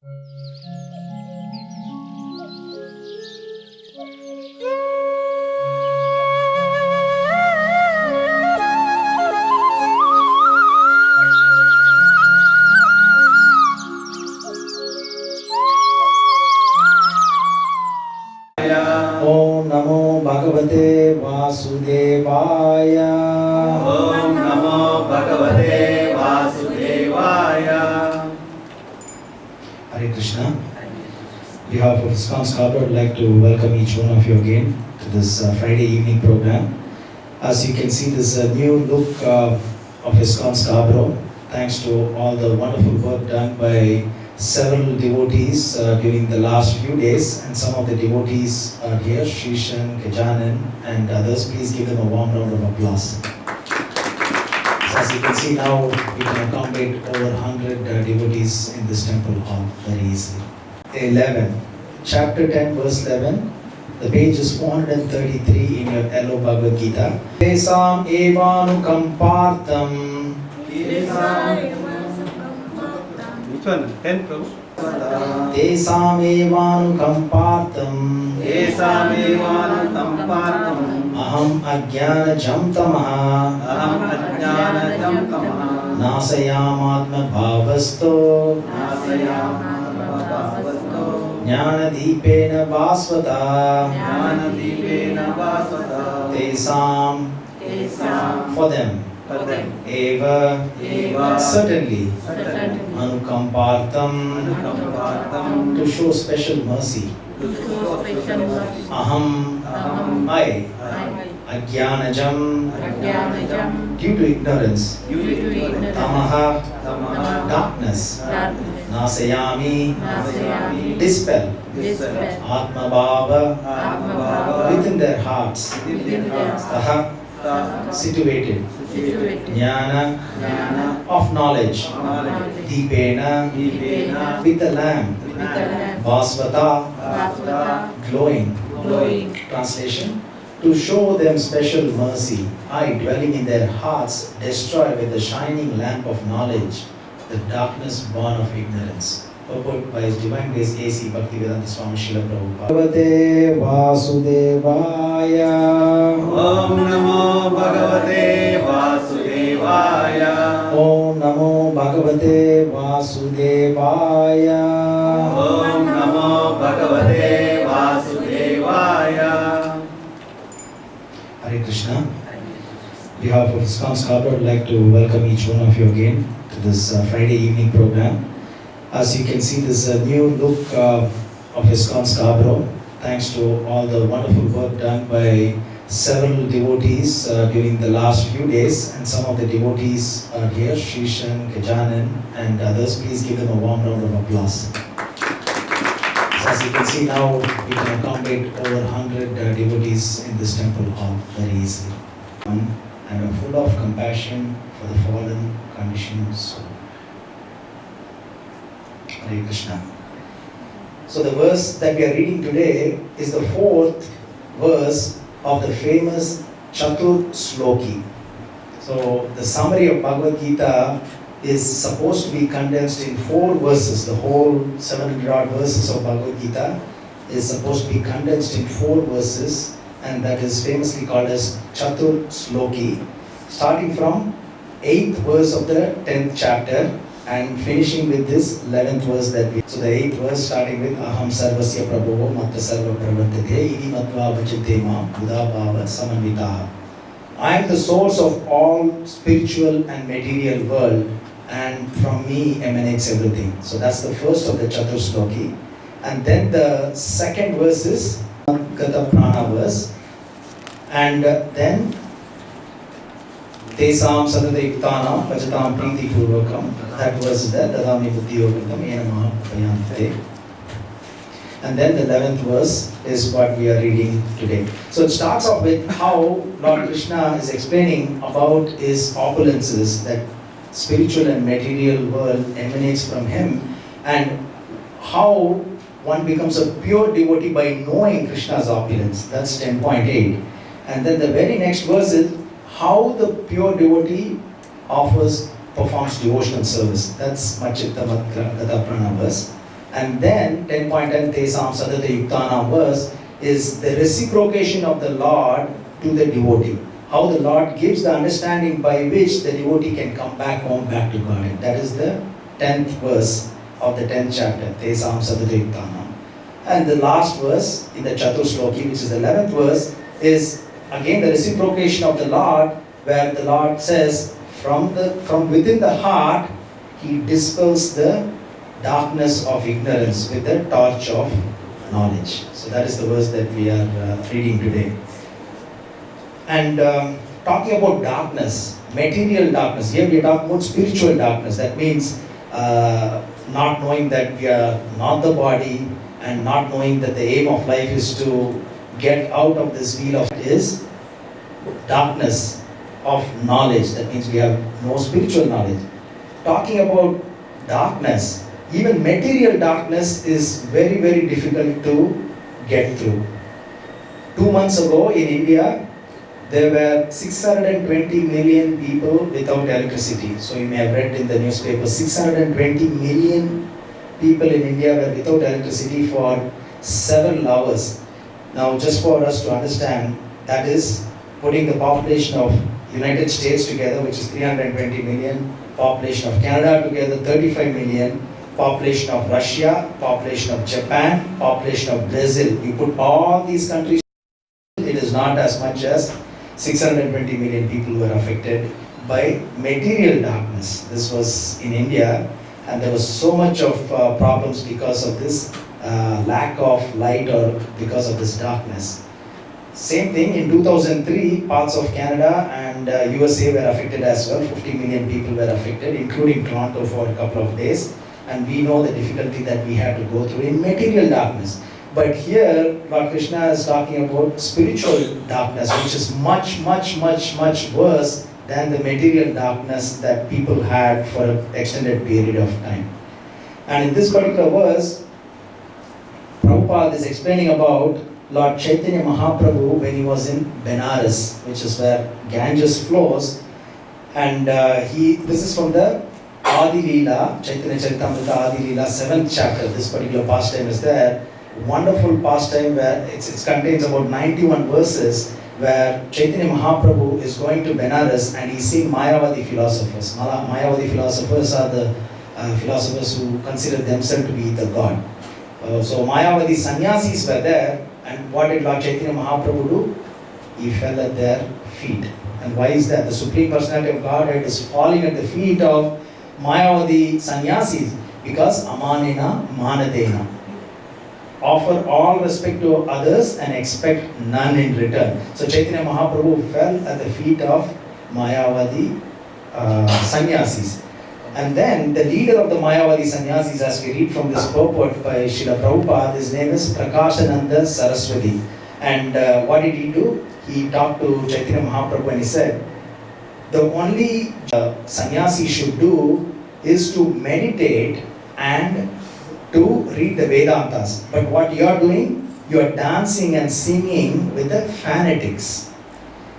Om Namo Bhagavate Vasudevaya. Om Namo Bhagavate Vasudevaya. Hare Krishna. On behalf of ISKCON Scarborough, I would like to welcome each one of you again to this Friday evening program. As you can see, this is a new look of ISKCON Scarborough. Thanks to all the wonderful work done by several devotees during the last few days, and some of the devotees are here, Shishan, Gajanan and others. Please give them a warm round of applause. So as you can see now, we can accommodate over 100 devotees in this temple hall very easily. 11. Chapter 10 verse 11. The page is 433 in your yellow Bhagavad Gita. Tesam evanukam partham. Which one? 10 Prabhu? Tesam evanukam partham. Tesam evanukam partham. Aham ajnana jam tamaha. Aham ajnana jam tamaha. Nasayamatma bhavasto. Nasayamatma bhavasto. Jnana deepena basvata. Jnana deepena basvata. Tesam. For them. Eva. Certainly. Anukampartam. To show special mercy. Aham. I. Ajnanajam. Due to ignorance. Tamaha. Darkness. Nasayami. Dispel. Atma Bhava. Within their hearts. Taha. Situated. Jnana. Of knowledge. Deepena. With the lamp. Vasvata. Glowing. Translation. To show them special mercy, I, dwelling in their hearts, destroy with the shining lamp of knowledge the darkness born of ignorance. Purport by His Divine Grace A.C. Bhaktivedanta Swami Srila Prabhupada. Bhagavate Vasudevaya. Om Namo Bhagavate Vasudevaya. Om Namo Bhagavate Vasudevaya. Om Namo Bhagavate Vasudevaya. Hare Krishna. On behalf of ISKCON Scarborough, I would like to welcome each one of you again to this Friday evening program. As you can see, this is a new look of ISKCON Scarborough. Thanks to all the wonderful work done by several devotees during the last few days, and some of the devotees are here, Shishan, Gajanan and others. Please give them a warm round of applause. So as you can see now, we can accommodate over 100 devotees in this temple hall very easily. And are full of compassion for the fallen, conditioned soul. Hare Krishna. So the verse that we are reading today is the 4th verse of the famous Chatur Sloki. So the summary of Bhagavad Gita is supposed to be condensed in 4 verses. The whole 700 odd verses of Bhagavad Gita is supposed to be condensed in 4 verses, and that is famously called as Chatur Sloki, starting from 8th verse of the 10th chapter and finishing with this 11th verse that we. So the 8th verse starting with Aham Sarvasya Prabho Matta Sarva Pravartate Idi Matva Vajate Ma Buddha Bhava Samanvitaha. I am the source of all spiritual and material world, and from me emanates everything. So that's the first of the Chatur Sloki. And then the second verse is Gata Prana verse. And then Tesam Sadata Yuktanam Pachatam Priti Purvakam. That verse is there. Dadami Buddhi Yogatam Ena Mahapayante. And then the 11th verse is what we are reading today. So it starts off with how Lord Krishna is explaining about his opulences, that spiritual and material world emanates from him, and how one becomes a pure devotee by knowing Krishna's opulence. That's 10.8. And then the very next verse is how the pure devotee performs devotional service. That's Machitta Gata Prana verse. And then 10.10 Tesam Sadata Yuktana verse is the reciprocation of the Lord to the devotee. How the Lord gives the understanding by which the devotee can come back home, back to God. That is the 10th verse of the 10th chapter, Tesam Sadata Yuktana. And the last verse in the Chatur Shloki, which is the 11th verse, is again the reciprocation of the Lord, where the Lord says, from within the heart, He dispels the darkness of ignorance with the torch of knowledge. So that is the verse that we are reading today. And talking about darkness, material darkness, here we are talking about spiritual darkness. That means not knowing that we are not the body, and not knowing that the aim of life is to get out of this wheel of is darkness of knowledge. That means we have no spiritual knowledge. Talking about darkness, even material darkness is very, very difficult to get through. 2 months ago in India, there were 620 million people without electricity. So you may have read in the newspaper, 620 million people in India were without electricity for several hours. Now, just for us to understand, that is putting the population of United States together, which is 320 million, population of Canada together, 35 million, population of Russia, population of Japan, population of Brazil. You put all these countries, it is not as much as 620 million people were affected by material darkness. This was in India, and there was so much of problems because of this lack of light or because of this darkness. Same thing in 2003, parts of Canada and USA were affected as well. 50 million people were affected, including Toronto for a couple of days. And we know the difficulty that we had to go through in material darkness. But here, Lord Krishna is talking about spiritual darkness, which is much, much, much, much worse than the material darkness that people had for an extended period of time. And in this particular verse, Prabhupada is explaining about Lord Chaitanya Mahaprabhu when he was in Benares, which is where Ganges flows. And this is from the Adi Leela, Chaitanya Charitamrita Adi Leela, 7th chapter. This particular pastime is there. Wonderful pastime where it contains about 91 verses, where Chaitanya Mahaprabhu is going to Benares and he's seeing Mayavadi philosophers. Mayavadi philosophers are the philosophers who consider themselves to be the God. So Mayavadi sannyasis were there, and what did Lord Chaitanya Mahaprabhu do? He fell at their feet. And why is that? The Supreme Personality of Godhead is falling at the feet of Mayavadi sannyasis because amanena manadena. Offer all respect to others and expect none in return. So Chaitanya Mahaprabhu fell at the feet of Mayavadi sannyasis. And then the leader of the Mayavadi sannyasis, as we read from this purport by Srila Prabhupada, his name is Prakashananda Saraswati. And what did he do? He talked to Chaitanya Mahaprabhu and he said, the only sannyasi should do is to meditate and to read the Vedantas. But what you are doing, you are dancing and singing with the fanatics.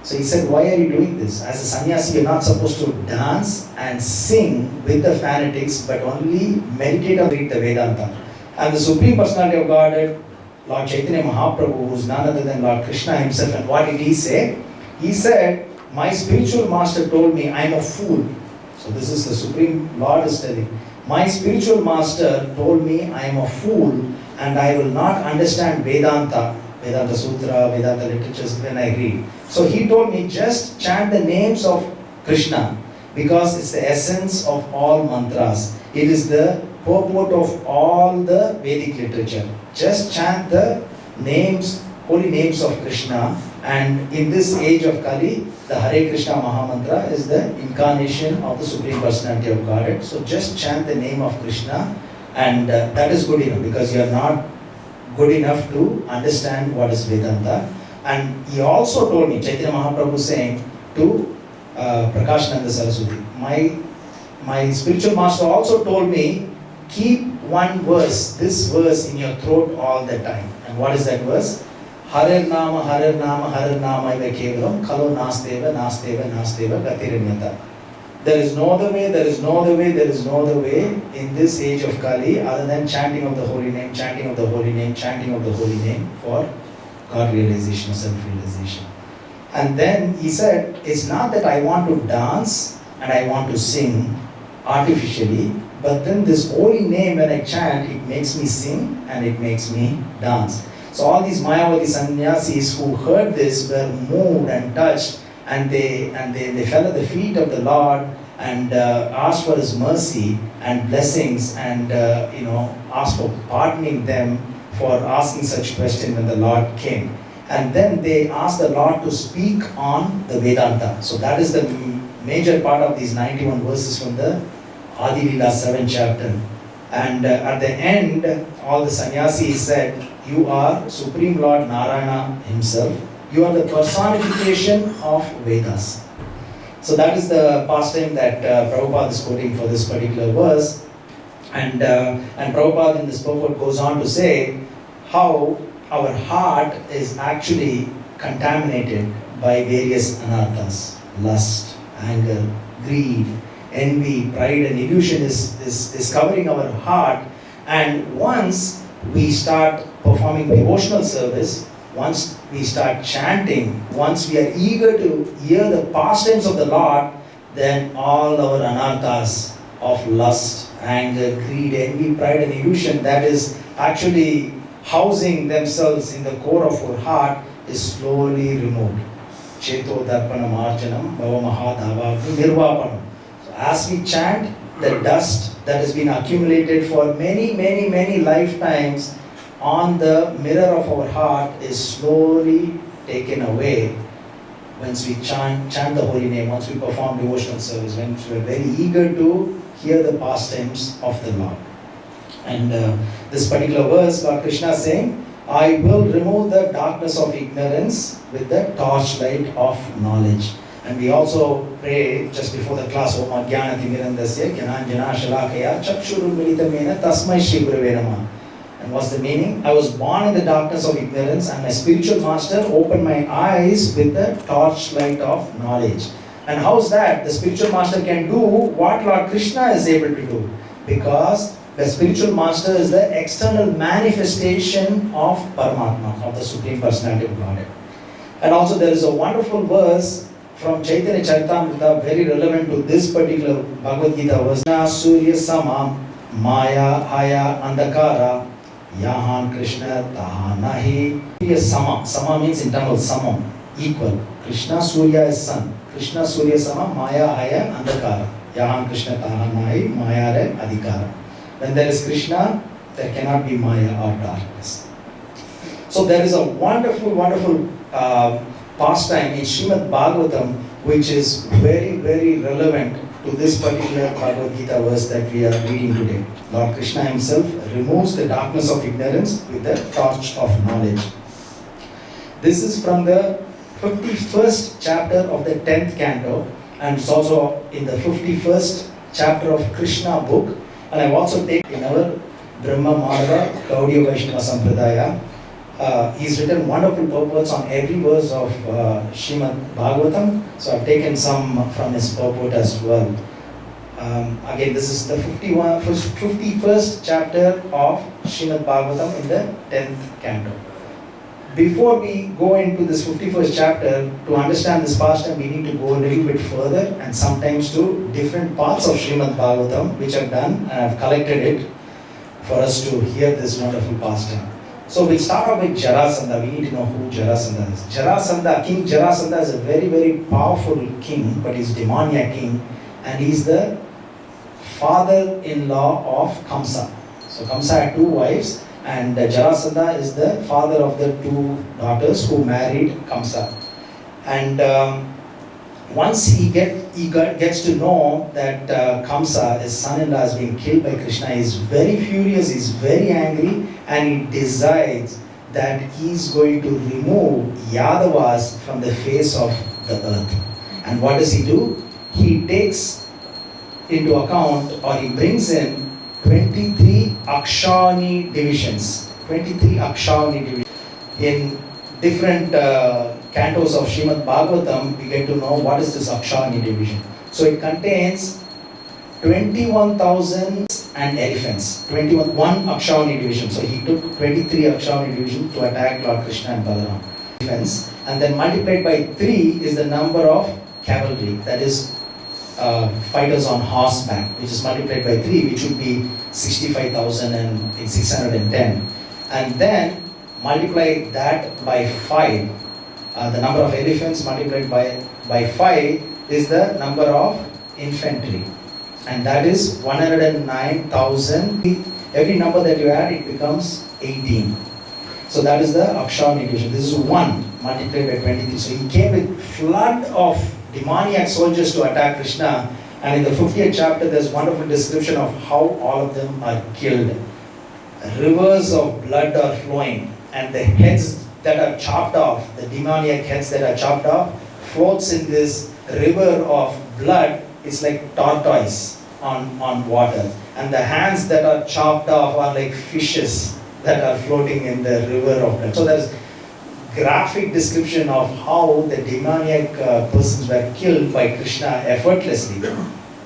So he said, why are you doing this? As a sannyasi, you are not supposed to dance and sing with the fanatics, but only meditate and read the Vedanta. And the Supreme Personality of Godhead, Lord Chaitanya Mahaprabhu, who is none other than Lord Krishna himself, and what did he say? He said, my spiritual master told me I am a fool. So this is the Supreme Lord is telling. My spiritual master told me I am a fool and I will not understand Vedanta Sutra, Vedanta literatures when I read. So he told me just chant the names of Krishna because it's the essence of all mantras. It is the purport of all the Vedic literature. Just chant the names, holy names of Krishna, and in this age of Kali, the Hare Krishna Mahamantra is the incarnation of the Supreme Personality of Godhead. So just chant the name of Krishna, and that is good enough because you are not good enough to understand what is Vedanta. And he also told me, Chaitanya Mahaprabhu saying to Prakashananda Saraswati, my spiritual master also told me, keep one verse, this verse in your throat all the time. And what is that verse? Harer Nama, Harer Nama, Harer Nama eva kevalam, khalo nasteva, nasteva, nasteva, gatiranyata. There is no other way, there is no other way, there is no other way in this age of Kali other than chanting of the holy name, chanting of the holy name, chanting of the holy name for God realization or self-realization. And then he said, it's not that I want to dance and I want to sing artificially, but then this holy name when I chant, it makes me sing and it makes me dance. So all these Mayavadi sannyasis who heard this were moved and touched, and they fell at the feet of the Lord and asked for His mercy and blessings, and asked for pardoning them for asking such question when the Lord came. And then they asked the Lord to speak on the Vedanta. So that is the major part of these 91 verses from the Adi Lila 7th chapter. And at the end, all the sannyasis said, you are Supreme Lord Narayana Himself. You are the personification of Vedas. So that is the pastime that Prabhupada is quoting for this particular verse. And Prabhupada in this purport goes on to say how our heart is actually contaminated by various anarthas. Lust, anger, greed, envy, pride and illusion is covering our heart. And once we start performing devotional service, once we start chanting, once we are eager to hear the pastimes of the Lord, then all our anarthas of lust, anger, greed, envy, pride and illusion that is actually housing themselves in the core of our heart is slowly removed. Cheto darpanam arjanam bhavamaha dhavagni nirvapanam. So as we chant, the dust that has been accumulated for many lifetimes on the mirror of our heart is slowly taken away once we chant the holy name, once we perform devotional service, when we are very eager to hear the pastimes of the Lord. And this particular verse, Lord Krishna is saying, I will remove the darkness of ignorance with the torchlight of knowledge. And we also pray just before the class, Om Ajnana Timirandasya Jnananjana Shalakaya Chakshurul Militamena Tasmai Shri Gurave Namah. And what's the meaning? I was born in the darkness of ignorance and my spiritual master opened my eyes with the torchlight of knowledge. And how's that? The spiritual master can do what Lord Krishna is able to do. Because the spiritual master is the external manifestation of Paramatma, of the Supreme Personality of Godhead. And also there is a wonderful verse from Chaitanya Charitamrita, very relevant to this particular Bhagavad Gita verse. Surya Sama Maya Haya Andakara Yahan Krishna Taha Nahi. Surya Sama. Sama means internal samam, equal. Krishna Surya is sun. Krishna Surya Sama Maya Haya Andakara. Yahan Krishna Taha Nahi Maya Re Adhikara. When there is Krishna, there cannot be Maya or darkness. So there is a wonderful pastime in Srimad Bhagavatam which is very relevant to this particular Bhagavad Gita verse that we are reading today. Lord Krishna Himself removes the darkness of ignorance with the torch of knowledge. This is from the 51st chapter of the 10th canto, and it's also in the 51st chapter of Krishna book. And I've also taken in our Brahma Madhava Gaudiya Vaishnava Sampradaya. He's written wonderful purports on every verse of Srimad Bhagavatam. So I've taken some from his purport as well. Again, this is the 51st chapter of Srimad Bhagavatam in the 10th canto. Before we go into this 51st chapter, to understand this pastime, we need to go a little bit further and sometimes to different parts of Srimad Bhagavatam, which I've done and I've collected it for us to hear this wonderful pastime. So we'll start off with Jarasandha. We need to know who Jarasandha is. King Jarasandha is a very powerful king, but he's a demoniac king, and he's the father-in-law of Kamsa. So Kamsa had two wives, and Jarasandha is the father of the two daughters who married Kamsa. And once he gets to know that Kamsa, his son-in-law, is being killed by Krishna, he's very furious, he's very angry, and he decides that he's going to remove Yadavas from the face of the earth. And what does he do? He takes into account, or he brings in 23 Akshani divisions. 23 Akshani divisions. In different cantos of Srimad Bhagavatam, we get to know what is this Akshani division. So it contains 21,000 and elephants, one Akshauhani division. So he took 23 Akshauhani division to attack Lord Krishna and Balaram. Elephants, and then multiplied by 3 is the number of cavalry, that is fighters on horseback, which is multiplied by 3, which would be 65,610. And then multiply that by 5. The number of elephants multiplied by 5 is the number of infantry. And that is 109,000. Every number that you add, it becomes 18. So that is the Akshauhani division. This is 1 multiplied by 23. So he came with flood of demoniac soldiers to attack Krishna. And in the 50th chapter, there's wonderful description of how all of them are killed. Rivers of blood are flowing, and the heads that are chopped off, the demoniac heads that are chopped off, floats in this river of blood. It's like tortoise on water. And the hands that are chopped off are like fishes that are floating in the river of blood. So there's graphic description of how the demoniac persons were killed by Krishna effortlessly.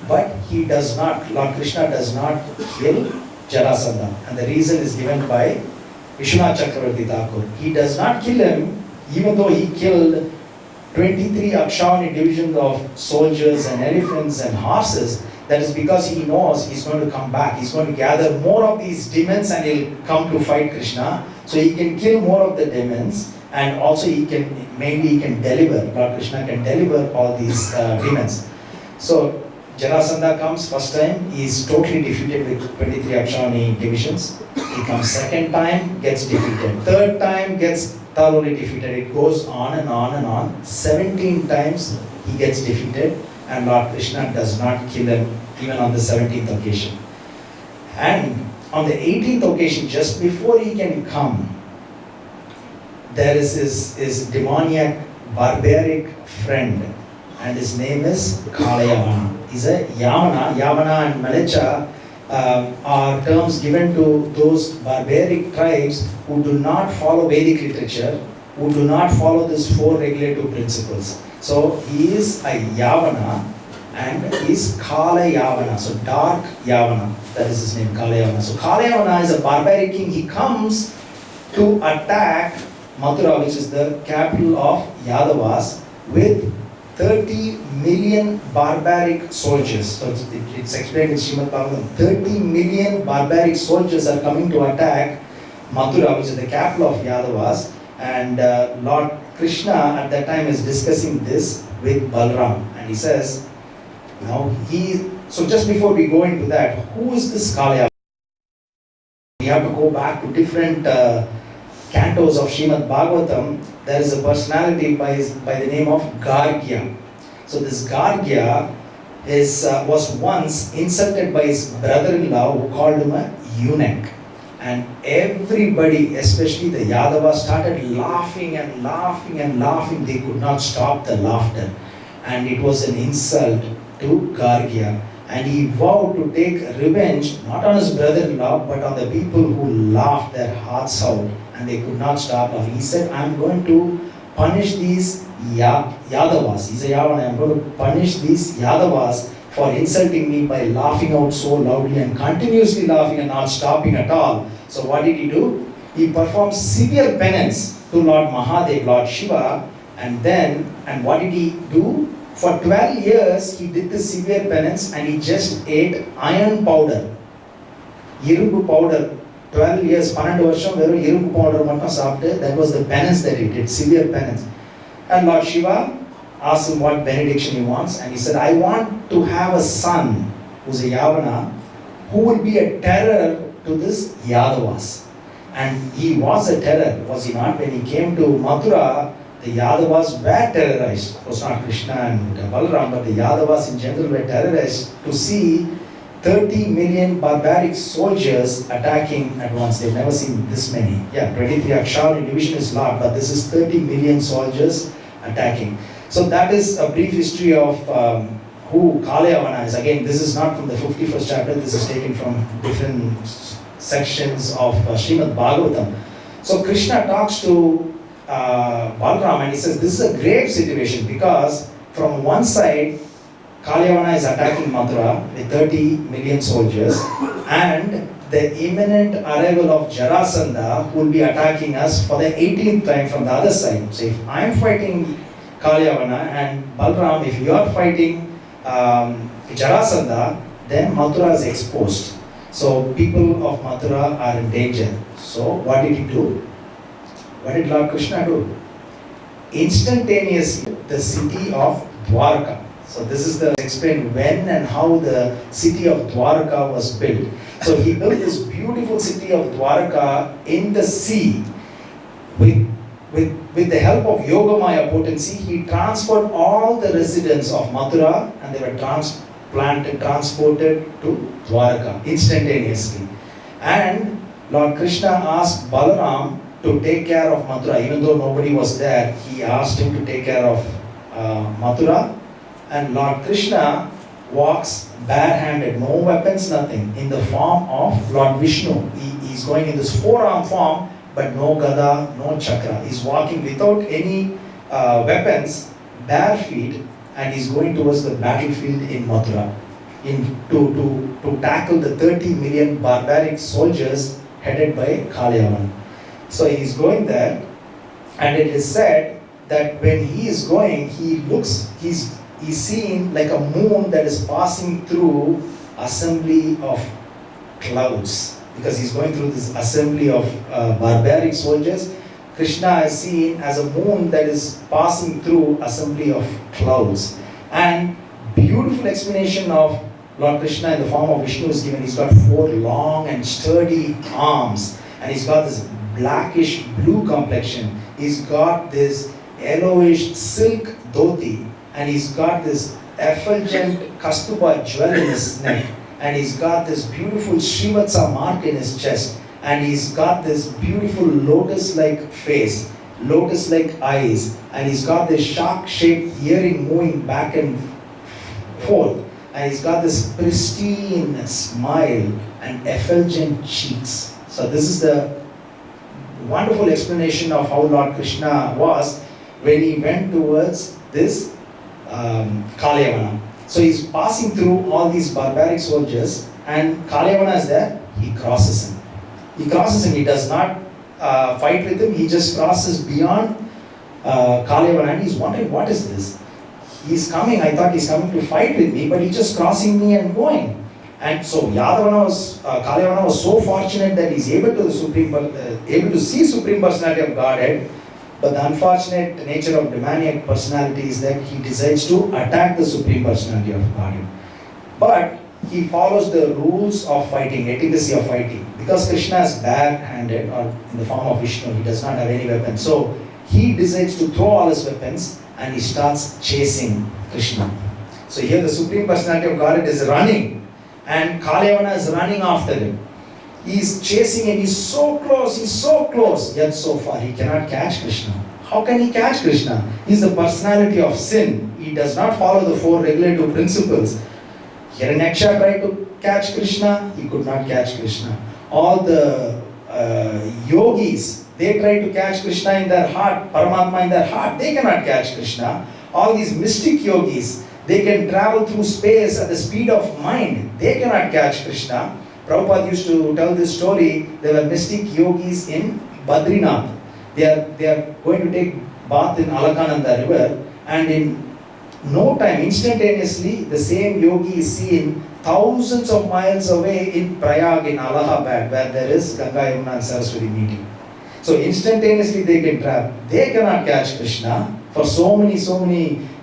But he does not, Lord Krishna does not kill Jarasandha. And the reason is given by Vishwanath Chakravarti Thakur. He does not kill him, even though he killed 23 Akshauhani divisions of soldiers and elephants and horses. That is because he knows he's going to come back. He's going to gather more of these demons and he'll come to fight Krishna. So he can kill more of the demons, and also he can deliver. Lord Krishna can deliver all these demons. So Jarasandha comes first time, he is totally defeated with 23 Akshauhani divisions. He comes second time, gets defeated. Third time, gets thoroughly defeated. It goes on and on and on. 17 times he gets defeated, and Lord Krishna does not kill him even on the 17th occasion. And on the 18th occasion, just before he can come, there is his demoniac, barbaric friend, and his name is Kalayavana. He's a Yavana. Yavana and Malecha are terms given to those barbaric tribes who do not follow Vedic literature, who do not follow these 4 regulative principles. So he is a Yavana, and he is Kala Yavana, so dark Yavana. That is his name, Kala Yavana. So Kala Yavana is a barbaric king. He comes to attack Mathura, which is the capital of Yadavas, with 30 million barbaric soldiers. So it's explained in Srimad Bhagavatam. 30 million barbaric soldiers are coming to attack Mathura, which is the capital of Yadavas. And Lord Krishna at that time is discussing this with Balaram. And he says, so just before we go into that, who is this Kalaya? We have to go back to different cantos of Srimad Bhagavatam. There is a personality by the name of Gargya. So this Gargya was once insulted by his brother-in-law, who called him a eunuch. And everybody, especially the Yadavas, started laughing and laughing and laughing. They could not stop the laughter. And it was an insult to Gargya. And he vowed to take revenge, not on his brother-in-law, but on the people who laughed their hearts out. And they could not stop laughing. He said, I'm going to punish these Yadavas. He's a Yavana. I'm going to punish these Yadavas for insulting me by laughing out so loudly and continuously laughing and not stopping at all. So what did he do? He performed severe penance to Lord Mahadev, Lord Shiva, and what did he do? For 12 years, he did this severe penance and he just ate iron powder. Irumbu powder. 12 years, 12 வருஷம் வெறும் இரும்பு powder மட்டும் சாப்பிட்டு, that was the penance that he did, severe penance. And Lord Shiva asked him what benediction he wants, and he said, I want to have a son who's a Yavana who will be a terror to this Yadavas. And he was a terror, was he not? When he came to Mathura, the Yadavas were terrorized. Of course, not Krishna and Balaram, but the Yadavas in general were terrorized to see 30 million barbaric soldiers attacking at once. They've never seen this many. Yeah, 23 Akshauhani division is lot, but this is 30 million soldiers attacking. So that is a brief history of who Kalayavana is. Again, this is not from the 51st chapter. This is taken from different sections of Srimad Bhagavatam. So Krishna talks to Balaram and he says, this is a grave situation because from one side, Kalyavana is attacking Mathura with 30 million soldiers, and the imminent arrival of Jarasandha who will be attacking us for the 18th time from the other side. So if I am fighting Kalyavana and Balram, if you are fighting Jarasandha, then Mathura is exposed. So people of Mathura are in danger. So what did he do? What did Lord Krishna do? Instantaneously, the city of Dwarka. So this is the explain when and how the city of Dwarka was built. So he built this beautiful city of Dwarka in the sea. With the help of Yogamaya potency, he transferred all the residents of Mathura and they were transported to Dwarka instantaneously. And Lord Krishna asked Balaram to take care of Mathura. Even though nobody was there, he asked him to take care of Mathura. And Lord Krishna walks barehanded, no weapons, nothing, in the form of Lord Vishnu. He's going in this four-arm form, but no gada, no chakra. He's walking without any weapons, bare feet, and he's going towards the battlefield in Mathura to tackle the 30 million barbaric soldiers headed by Kalyavana. So he's going there, and it is said that when he is going, he's seen like a moon that is passing through assembly of clouds. Because he's going through this assembly of barbaric soldiers, Krishna is seen as a moon that is passing through assembly of clouds. And beautiful explanation of Lord Krishna in the form of Vishnu is given. He's got 4 long and sturdy arms, and he's got this blackish blue complexion. He's got this yellowish silk dhoti, and he's got this effulgent kastuba jewel in his neck, and he's got this beautiful Srivatsa mark in his chest, and he's got this beautiful lotus-like face, lotus-like eyes, and he's got this shark-shaped earring moving back and forth, and he's got this pristine smile and effulgent cheeks. So this is the wonderful explanation of how Lord Krishna was when he went towards this Kalyavana. So he's passing through all these barbaric soldiers, and Kalyavana is there. He crosses him. He does not fight with him. He just crosses beyond Kalyavana, and he's wondering, what is this? He's coming. I thought he's coming to fight with me, but he's just crossing me and going. And so Kalyavana was so fortunate that he's able to see Supreme Personality of Godhead. But the unfortunate nature of demoniac personality is that he decides to attack the Supreme Personality of Godhead. But he follows the rules of fighting, etiquette of fighting. Because Krishna is bare-handed, or in the form of Vishnu, he does not have any weapons. So he decides to throw all his weapons and he starts chasing Krishna. So here the Supreme Personality of Godhead is running, and Kalyavana is running after him. He is chasing him, he's so close, yet so far he cannot catch Krishna. How can he catch Krishna? He's the personality of sin. He does not follow the 4 regulative principles. Hiranyaksha tried to catch Krishna, he could not catch Krishna. All the yogis, they try to catch Krishna in their heart, Paramatma in their heart, they cannot catch Krishna. All these mystic yogis, they can travel through space at the speed of mind, they cannot catch Krishna. Prabhupada used to tell this story. There were mystic yogis in Badrinath. They are going to take bath in Alakananda river, and in no time, instantaneously, the same yogi is seen thousands of miles away in Prayag in Allahabad, where there is Ganga, Yamuna and Saraswati meeting. So instantaneously they can travel. They cannot catch Krishna. For so many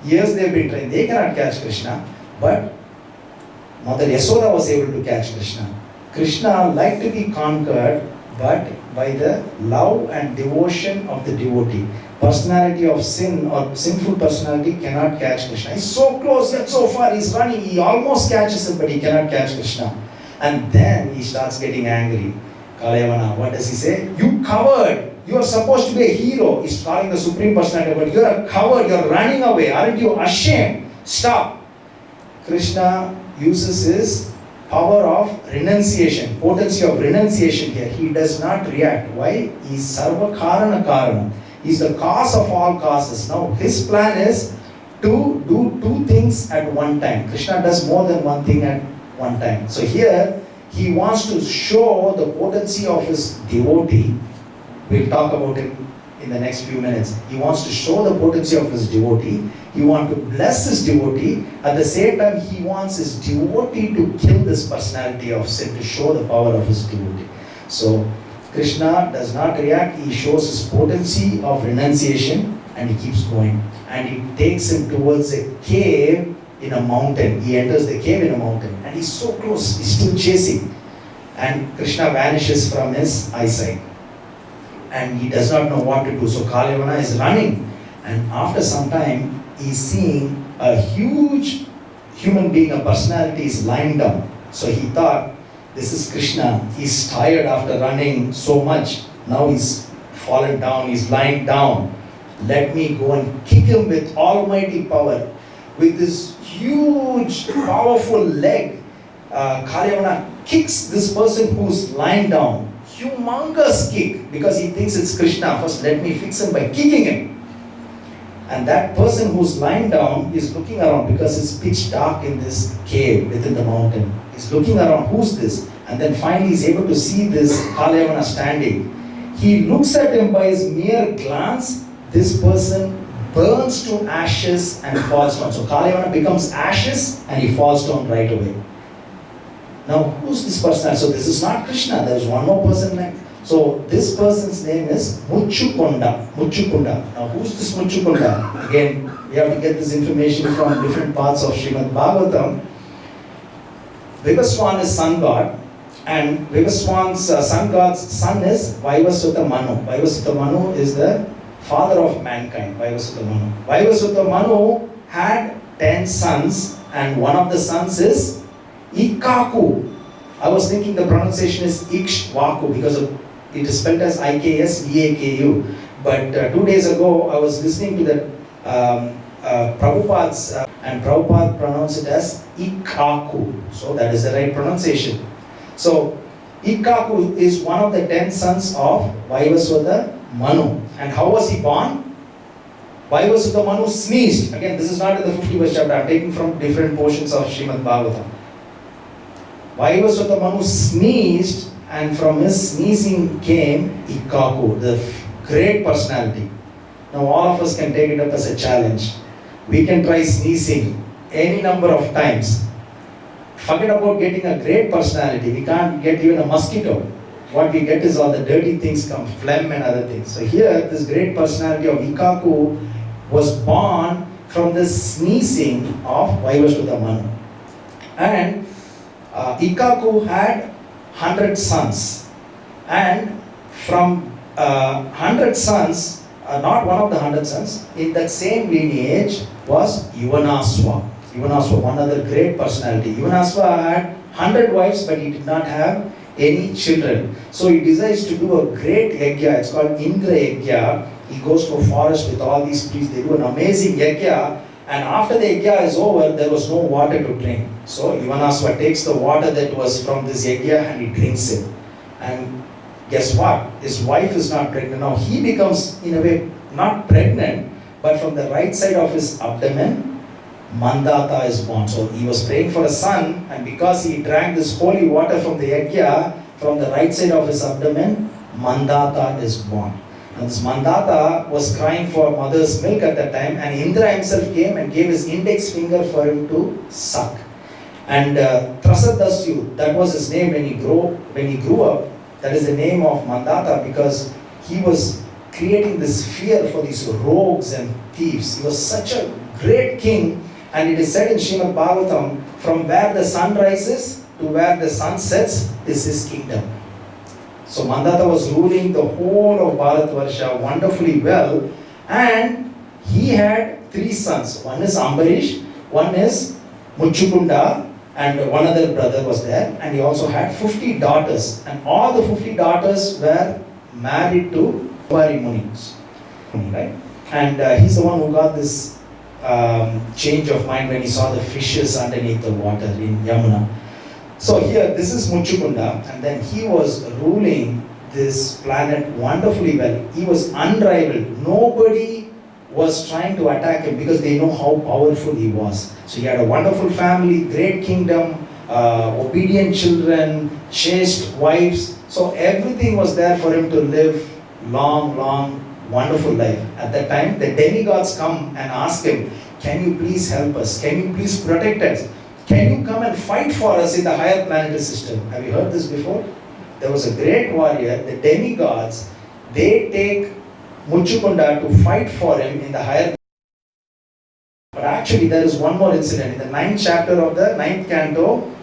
years they've been trying. They cannot catch Krishna. But Mother Yasoda was able to catch Krishna. Krishna liked to be conquered, but by the love and devotion of the devotee. Personality of sin or sinful personality cannot catch Krishna. He's so close yet so far. He's running. He almost catches him, but he cannot catch Krishna. And then he starts getting angry. Kalyavana, what does he say? You coward! You are supposed to be a hero. He's calling the Supreme Personality, but you are a coward. You are running away. Aren't you ashamed? Stop. Krishna uses his power of renunciation, potency of renunciation here. He does not react. Why? He is Sarva Karana Karana. He is the cause of all causes. Now his plan is to do two things at one time. Krishna does more than one thing at one time. So here, he wants to show the potency of his devotee. We'll talk about him in the next few minutes. He wants to show the potency of his devotee. He wants to bless his devotee. At the same time, he wants his devotee to kill this personality of sin, to show the power of his devotee. So, Krishna does not react. He shows his potency of renunciation and he keeps going. And he takes him towards a cave in a mountain. He enters the cave in a mountain and he's so close, he's still chasing. And Krishna vanishes from his eyesight. And he does not know what to do. So Kalyavana is running. And after some time, he's seeing a huge human being, a personality is lying down. So he thought, this is Krishna. He's tired after running so much. Now he's fallen down, he's lying down. Let me go and kick him with almighty power. With this huge, powerful leg, Kalyavana kicks this person who's lying down. Humongous kick, because he thinks it's Krishna. First, let me fix him by kicking him. And that person who's lying down is looking around because it's pitch dark in this cave within the mountain. He's looking around, who's this? And then finally he's able to see this Kalyavana standing. He looks at him by his mere glance. This person burns to ashes and falls down. So Kalyavana becomes ashes and he falls down right away. Now, who's this person? So this is not Krishna. There's one more person like. So this person's name is Mucukunda. Mucukunda. Now, who's this Mucukunda? Again, we have to get this information from different parts of Srimad Bhagavatam. Vivaswan is sun god, and Vivaswan's sun god's son is Vaivasvata Manu. Vaivasvata Manu is the father of mankind. Vaivasvata Manu. Vaivasvata Manu had 10 sons, and one of the sons is Ikkaku. I was thinking the pronunciation is Ikshvaku because it is spelled as IKSVAKU. But 2 days ago, I was listening to the Prabhupada's, and Prabhupada pronounced it as Ikkaku. So that is the right pronunciation. So Ikkaku is one of the 10 sons of Vaivasvata Manu. And how was he born? Vaivasvata Manu sneezed. Again, this is not in the 51st chapter. I am taking from different portions of Srimad Bhagavatam. Vaivasvata Manu sneezed, and from his sneezing came Ikkaku, the great personality. Now all of us can take it up as a challenge. We can try sneezing any number of times. Forget about getting a great personality. We can't get even a mosquito. What we get is all the dirty things come, phlegm and other things. So here, this great personality of Ikkaku was born from the sneezing of Vaivasvata Manu. And Ikkaku had 100 sons. And from 100 sons, not one of the 100 sons, in that same lineage was Yuvanasva. Yuvanasva, one other great personality. Yuvanasva had 100 wives, but he did not have any children. So he decides to do a great yajna. It's called Indra yajna. He goes to a forest with all these priests. They do an amazing yajna. And after the yajna is over, there was no water to drink. So Yuvanasva takes the water that was from this yajna and he drinks it. And guess what? His wife is not pregnant. Now he becomes, in a way, not pregnant, but from the right side of his abdomen, Mandata is born. So he was praying for a son, and because he drank this holy water from the yajna, from the right side of his abdomen, Mandata is born. And this Mandata was crying for mother's milk at that time, and Indra himself came and gave his index finger for him to suck. And Trasadasyu, that was his name when he grew up. That is the name of Mandata, because he was creating this fear for these rogues and thieves. He was such a great king, and it is said in Srimad Bhagavatam, from where the sun rises to where the sun sets is his kingdom. So Mandata was ruling the whole of Bharatvarsha wonderfully well, and he had 3 sons. One is Ambarish, one is Mucukunda, and one other brother was there, and he also had 50 daughters, and all the 50 daughters were married to Vari Munis, right? And he's the one who got this change of mind when he saw the fishes underneath the water in Yamuna. So here, this is Mucukunda, and then he was ruling this planet wonderfully well. He was unrivaled. Nobody was trying to attack him because they know how powerful he was. So he had a wonderful family, great kingdom, obedient children, chaste wives. So everything was there for him to live long, wonderful life. At that time, the demigods come and ask him, can you please help us? Can you please protect us? Can you come and fight for us in the higher planetary system? Have you heard this before? There was a great warrior, the demigods, they take Mucukunda to fight for him in the higher. But actually there is one more incident. In the 9th chapter of the 9th canto,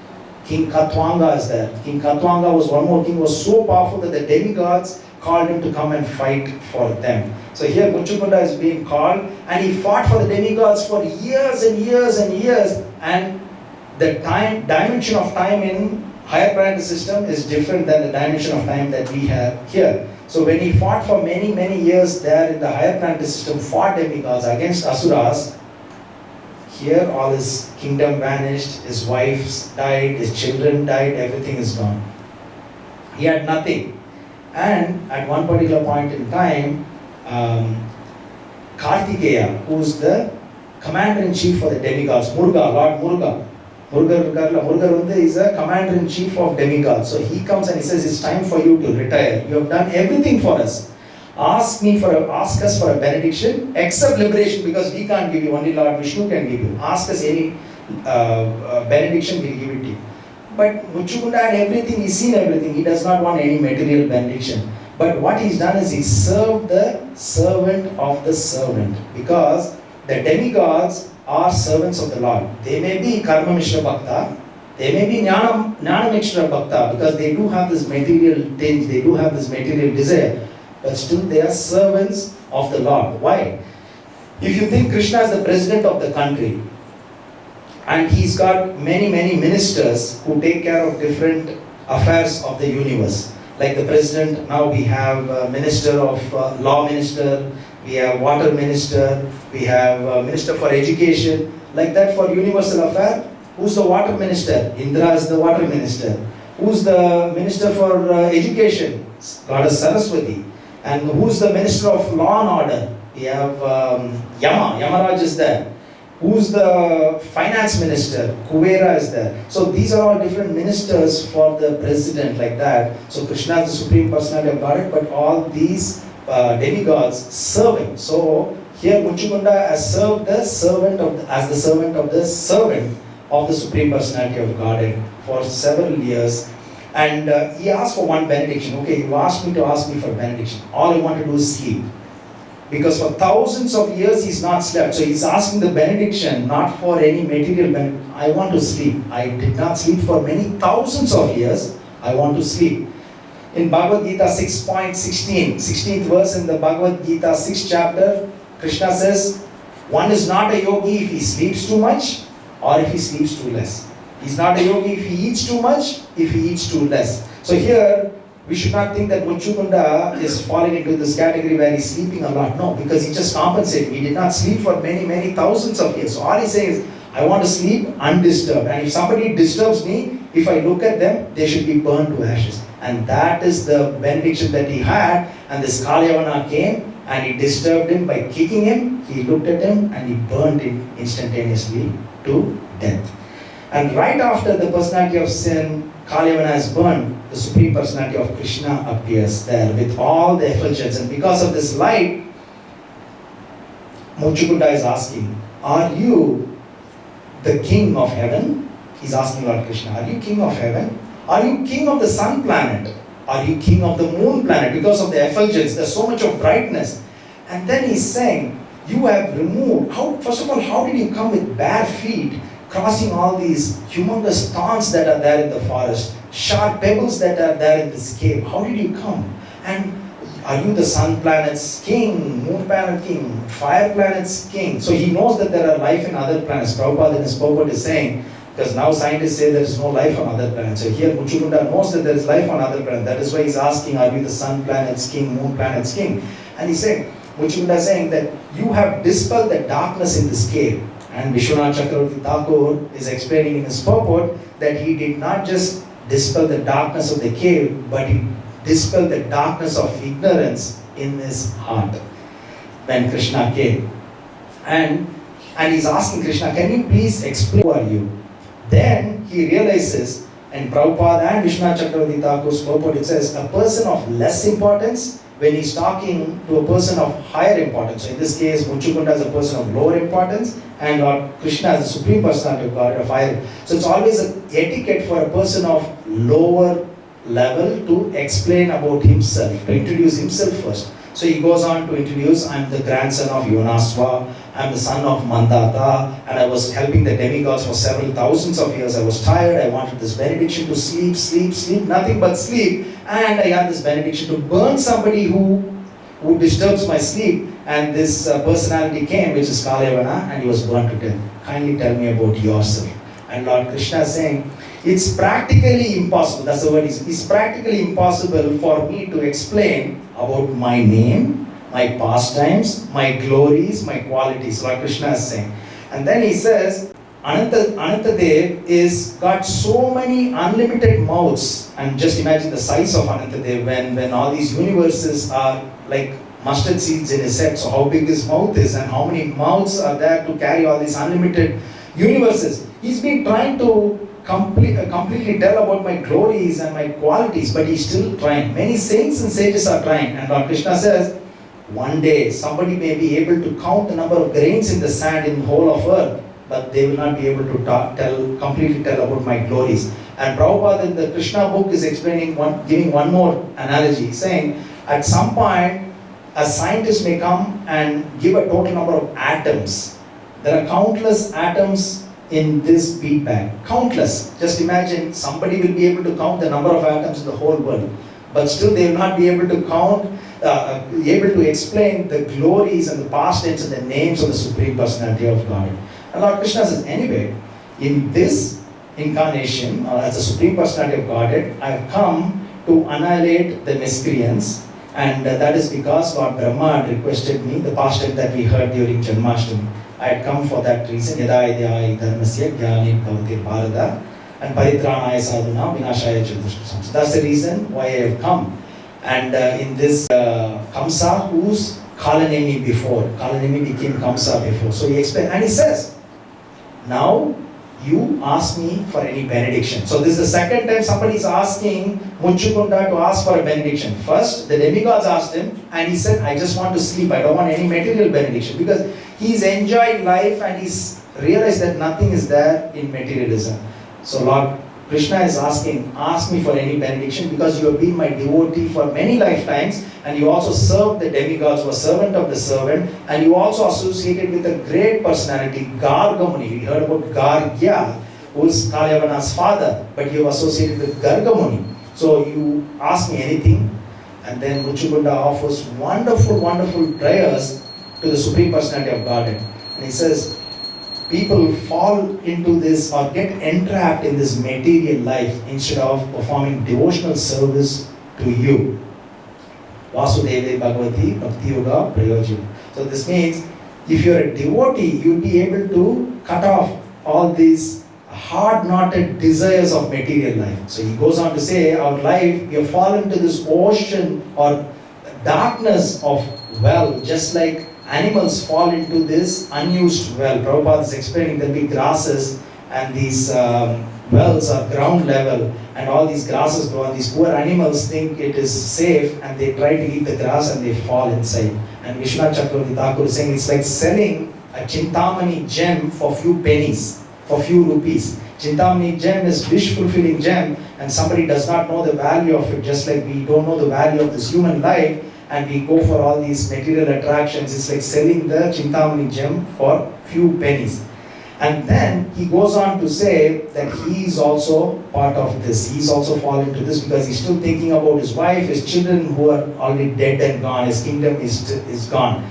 King Katwanga is there. King Katwanga was one more king, was so powerful that the demigods called him to come and fight for them. So here Mucukunda is being called, and he fought for the demigods for years and years and years, and the dimension of time in higher planetary system is different than the dimension of time that we have here. So when he fought for many years there in the higher planetary system, fought demigods against asuras, here all his kingdom vanished, his wives died, his children died, everything is gone. He had nothing. And at one particular point in time, Kartikeya, who is the commander-in-chief for the demigods, Muruga, Lord Muruga. Muruga is a commander-in-chief of demigods. So he comes and he says, it's time for you to retire. You have done everything for us. Ask us for a benediction, except liberation, because we can't give you, only Lord Vishnu can give you. Ask us any benediction, we'll give it to you. But Mucukunda had everything, he's seen everything, he does not want any material benediction. But what he's done is he served the servant of the servant, because the demigods are servants of the Lord. They may be Karma Mishra Bhakta, they may be Jnana Mishra Bhakta, because they do have this material tinge, they do have this material desire, but still they are servants of the Lord. Why? If you think Krishna is the president of the country, and he's got many ministers who take care of different affairs of the universe. Like the president, now we have a minister of law minister, we have water minister, we have minister for education. Like that for universal affair, who's the water minister? Indra is the water minister. Who's the minister for education? Goddess Saraswati. And who's the minister of law and order? We have Yamaraj is there. Who's the finance minister? Kuvera is there. So these are all different ministers for the president, like that. So Krishna is the Supreme Personality of Godhead, but all these demigods serve him. So here Mucukunda has served the servant as the servant of the Supreme Personality of Godhead for several years. And he asked for one benediction. Okay, you asked me for benediction. All I want to do is sleep. Because for thousands of years he's not slept. So he's asking the benediction not for any material benediction. I want to sleep. I did not sleep for many thousands of years. I want to sleep. In Bhagavad Gita 6.16, 16th verse in the Bhagavad Gita 6th chapter, Krishna says, one is not a yogi if he sleeps too much or if he sleeps too less. He's not a yogi if he eats too much, if he eats too less. So here, we should not think that Mucukunda is falling into this category where he's sleeping a lot. No, because he just compensated. He did not sleep for many thousands of years. So all he's saying is, I want to sleep undisturbed. And if somebody disturbs me, if I look at them, they should be burned to ashes. And that is the benediction that he had. And this Kalyavana came and he disturbed him by kicking him. He looked at him and he burned him instantaneously to death. And right after the personality of sin, Kalyavana is burned, the Supreme Personality of Krishna appears there with all the effulgence. And because of this light, Mucukunda is asking, are you the king of heaven? He's asking Lord Krishna, are you king of heaven? Are you king of the sun planet? Are you king of the moon planet? Because of the effulgence, there's so much of brightness. And then he's saying, you have removed, first of all, how did you come with bare feet, crossing all these humongous thorns that are there in the forest, sharp pebbles that are there in this cave? How did you come? And are you the sun planet's king, moon planet king, fire planet's king? So he knows that there are life in other planets. Prabhupada in his purport is saying, because now scientists say there is no life on other planets. So here Mucukunda knows that there is life on other planets. That is why he's asking, are you the sun planet's king, moon planet's king? And he's saying, Mucukunda is saying that you have dispelled the darkness in this cave. And Vishwanath Chakravarti Thakur is explaining in his purport that he did not just dispel the darkness of the cave, but he dispelled the darkness of ignorance in his heart when Krishna came. And he's asking Krishna, can you please explain who are you? Then he realizes, and Prabhupada and Vishwanath Chakravarti Thakur's purport, it says, a person of less importance when he's talking to a person of higher importance. So in this case, Mucukunda is a person of lower importance, and Lord Krishna is the Supreme Personality of God of higher. So it's always an etiquette for a person of lower level to explain about himself, to introduce himself first. So he goes on to introduce, I'm the grandson of Yonaswa, I'm the son of Mandata, and I was helping the demigods for several thousands of years. I was tired, I wanted this benediction to sleep, nothing but sleep, and I had this benediction to burn somebody who disturbs my sleep, and this personality came, which is Kalyavana, and he was burnt to death. Kindly tell me about yourself. And Lord Krishna is saying, it's practically impossible, that's the word, it's practically impossible for me to explain about my name, my pastimes, my glories, my qualities, Lord Krishna is saying. And then he says, Anantadev is got so many unlimited mouths, and just imagine the size of Anantadev when all these universes are like mustard seeds in his head. So how big his mouth is and how many mouths are there to carry all these unlimited universes. He's been trying to completely tell about my glories and my qualities, but he's still trying. Many saints and sages are trying, and Lord Krishna says, one day somebody may be able to count the number of grains in the sand in the whole of earth, but they will not be able to completely tell about my glories. And Prabhupada in the Krishna book is giving one more analogy, saying, at some point, a scientist may come and give a total number of atoms. There are countless atoms in this bead bag. Countless. Just imagine somebody will be able to count the number of atoms in the whole world, but still they will not be able to count, able to explain the glories and the past tense and the names of the Supreme Personality of God. And Lord Krishna says, anyway, in this incarnation, as the Supreme Personality of Godhead, I have come to annihilate the miscreants, and that is because Lord Brahma had requested me, the past tense that we heard during Janmashtami. I had come for that reason. Yada idhyai dharmasya jnani bhavati bharata and paritranaya sadhuna vinashaya chadushtam. So that's the reason why I have come. And in this Kamsa, who's Kalanemi before. Kalanemi became Kamsa before. So he explained, and he says, now you ask me for any benediction. So this is the second time somebody is asking Mucukunda to ask for a benediction. First, the demigods asked him, and he said, I just want to sleep. I don't want any material benediction, because he's enjoyed life and he's realized that nothing is there in materialism. So Lord Krishna is asking, ask me for any benediction, because you have been my devotee for many lifetimes, and you also served the demigods, who are servant of the servant, and you also associated with a great personality, Gargamuni. We heard about Gargya, who is Kalyavana's father, but you have associated with Gargamuni. So you ask me anything, and then Mucukunda offers wonderful, wonderful prayers to the Supreme Personality of Godhead. And he says, people fall into this or get entrapped in this material life instead of performing devotional service to you. Vasudeva Bhagavati Bhakti Yoga Prayojana. So this means if you're a devotee, you'll be able to cut off all these hard-knotted desires of material life. So he goes on to say, our life, we have fallen into this ocean or darkness of well, just like animals fall into this unused well. Prabhupada is explaining there'll be grasses, and these wells are ground level, and all these grasses grow, and these poor animals think it is safe, and they try to eat the grass and they fall inside. And Vishwanath Chakravarti Thakur is saying it's like selling a Chintamani gem for few pennies, for few rupees. Chintamani gem is wish-fulfilling gem, and somebody does not know the value of it, just like we don't know the value of this human life, and we go for all these material attractions. It's like selling the Chintamani gem for few pennies. And then he goes on to say that he is also part of this. He's also fallen into this because he's still thinking about his wife, his children who are already dead and gone. His kingdom is gone.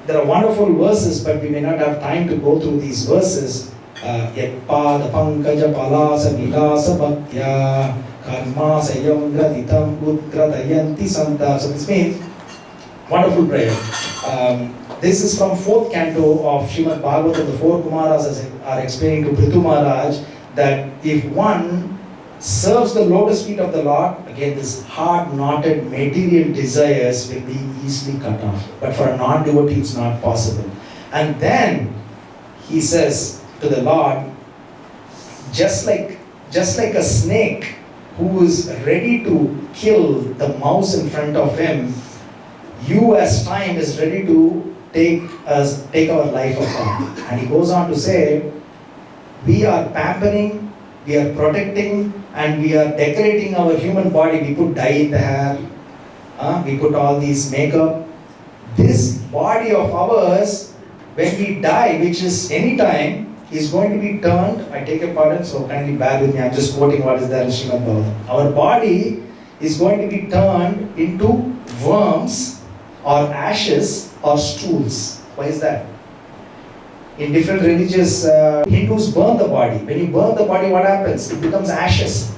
There are wonderful verses, but we may not have time to go through these verses. Yat pada pankaja palasa vilasa bhaktya karma sayam graditam utratayanti santa. So this means, wonderful prayer. This is from 4th canto of Srimad Bhagavatam. The 4 Kumaras are explaining to Prithu Maharaj that if one serves the lotus feet of the Lord, again this hard-knotted material desires will be easily cut off. But for a non-devotee it's not possible. And then he says to the Lord, just like a snake who is ready to kill the mouse in front of him, you as time is ready to take our life upon. And he goes on to say, we are pampering, we are protecting, and we are decorating our human body. We put dye in the hair, we put all these makeup. This body of ours, when we die, which is any time, is going to be turned, I take a pardon, so kindly bear with me, I'm just quoting what is there in Srimad Bhagavatam. Our body is going to be turned into worms or ashes or stools. Why is that? In different religious, Hindus burn the body. When you burn the body, what happens? It becomes ashes.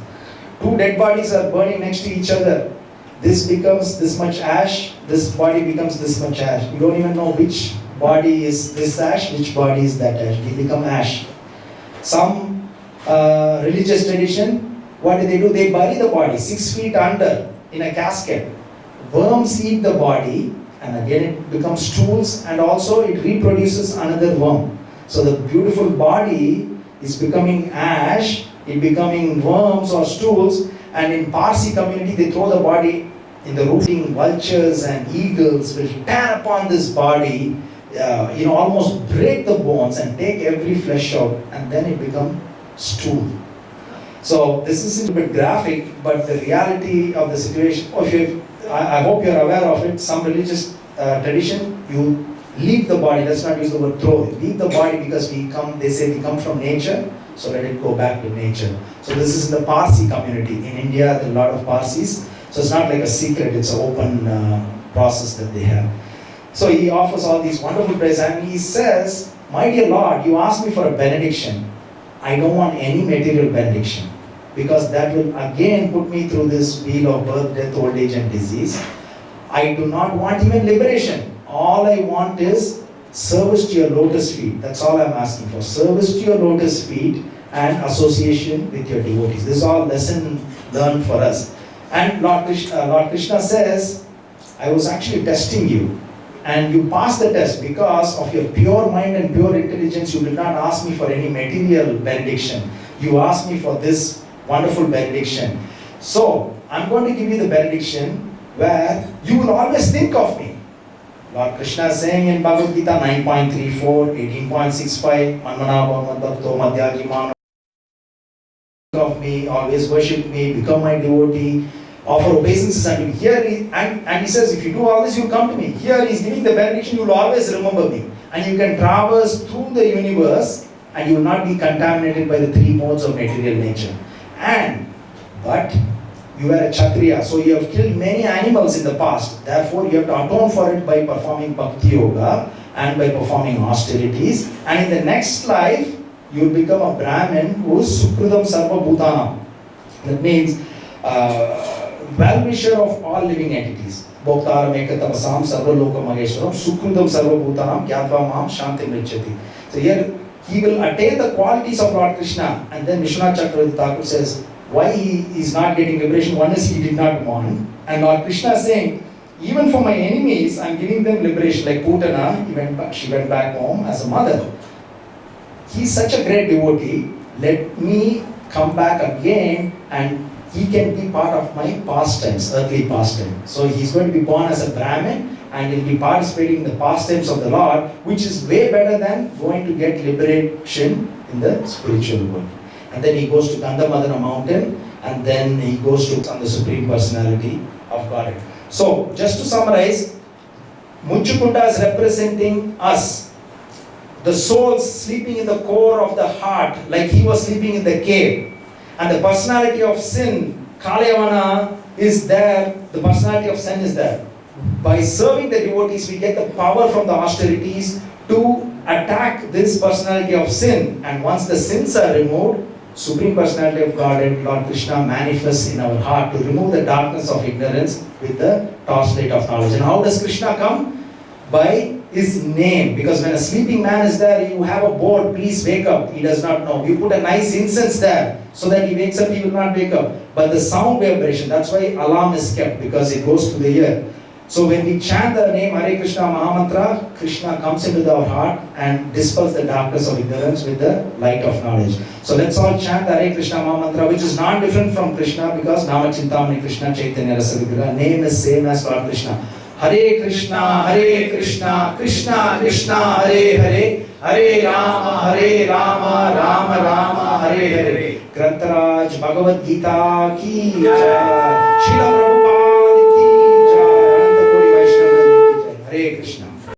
Two dead bodies are burning next to each other. This becomes this much ash, this body becomes this much ash. You don't even know which body is this ash, which body is that ash. They become ash. Some religious tradition, what do? They bury the body 6 feet under in a casket. Worms eat the body, and again it becomes stools, and also it reproduces another worm. So the beautiful body is becoming ash, it becoming worms or stools, and in Parsi community they throw the body in the rooting. Vultures and eagles will tear upon this body, almost break the bones and take every flesh out, and then it becomes stool. So this is a bit graphic, but the reality of the situation, I hope you're aware of it. Some religious tradition, you leave the body, let's not use the word throw, leave the body because they say we come from nature, so let it go back to nature. So this is in the Parsi community. In India, there are a lot of Parsis, so it's not like a secret, it's an open process that they have. So he offers all these wonderful prayers, and he says, my dear Lord, you asked me for a benediction. I don't want any material benediction, because that will again put me through this wheel of birth, death, old age and disease. I do not want even liberation. All I want is service to your lotus feet. That's all I'm asking for. Service to your lotus feet and association with your devotees. This is all lesson learned for us. And Lord Krishna says, I was actually testing you, and you passed the test because of your pure mind and pure intelligence. You did not ask me for any material benediction. You asked me for this wonderful benediction. So, I'm going to give you the benediction where you will always think of me. Lord Krishna is saying in Bhagavad Gita 9.34, 18.65, Manmanabha Madbhakto Madhyagi of me, always worship me, become my devotee, offer obeisances unto me. And he says, if you do all this, you come to me. Here he is giving the benediction, you will always remember me. And you can traverse through the universe and you will not be contaminated by the three modes of material nature. But you are a Kshatriya, so you have killed many animals in the past. Therefore, you have to atone for it by performing Bhakti Yoga and by performing austerities. And in the next life, you will become a Brahmin who is Sukridam Sarva Bhutanam. That means well-wisher of all living entities. Bhoktaram Ekatavasam Sarva Loka Maheshwaram Sukridam Sarva Bhutanam Kyatva Maham Shanti Mrichati. So here, he will attain the qualities of Lord Krishna. And then Vishwanath Chakravarti Thakur says, why he is not getting liberation? One is he did not want. And Lord Krishna is saying, even for my enemies, I am giving them liberation. Like Putana, she went back home as a mother. He is such a great devotee. Let me come back again and he can be part of my pastimes, earthly pastimes. So he is going to be born as a Brahmin and he will be participating in the pastimes of the Lord, which is way better than going to get liberation in the spiritual world. And then he goes to Gandhamadana mountain, and then he goes to on the Supreme Personality of Godhead. So, just to summarize, Mucukunda is representing us, the souls sleeping in the core of the heart, like he was sleeping in the cave. And the personality of sin, Kalyavana, is there, the personality of sin is there. By serving the devotees, we get the power from the austerities to attack this personality of sin. And once the sins are removed, Supreme Personality of Godhead, Lord Krishna, manifests in our heart to remove the darkness of ignorance with the torchlight of knowledge. And how does Krishna come? By his name. Because when a sleeping man is there, you have a board, please wake up. He does not know. You put a nice incense there so that he wakes up, he will not wake up. But the sound vibration, that's why alarm is kept, because it goes to the ear. So when we chant the name Hare Krishna Mahamantra, Krishna comes into our heart and dispels the darkness of ignorance with the light of knowledge. So let's all chant the Hare Krishna Mahamantra, which is not different from Krishna because Nama Chintamani Krishna Chaitanya Rasa Vigraha. Name is same as Lord Krishna. Hare Krishna, Krishna Krishna, Hare Hare, Hare Rama, Rama Rama, Hare Hare. Grantaraj Bhagavad Gita ki jai.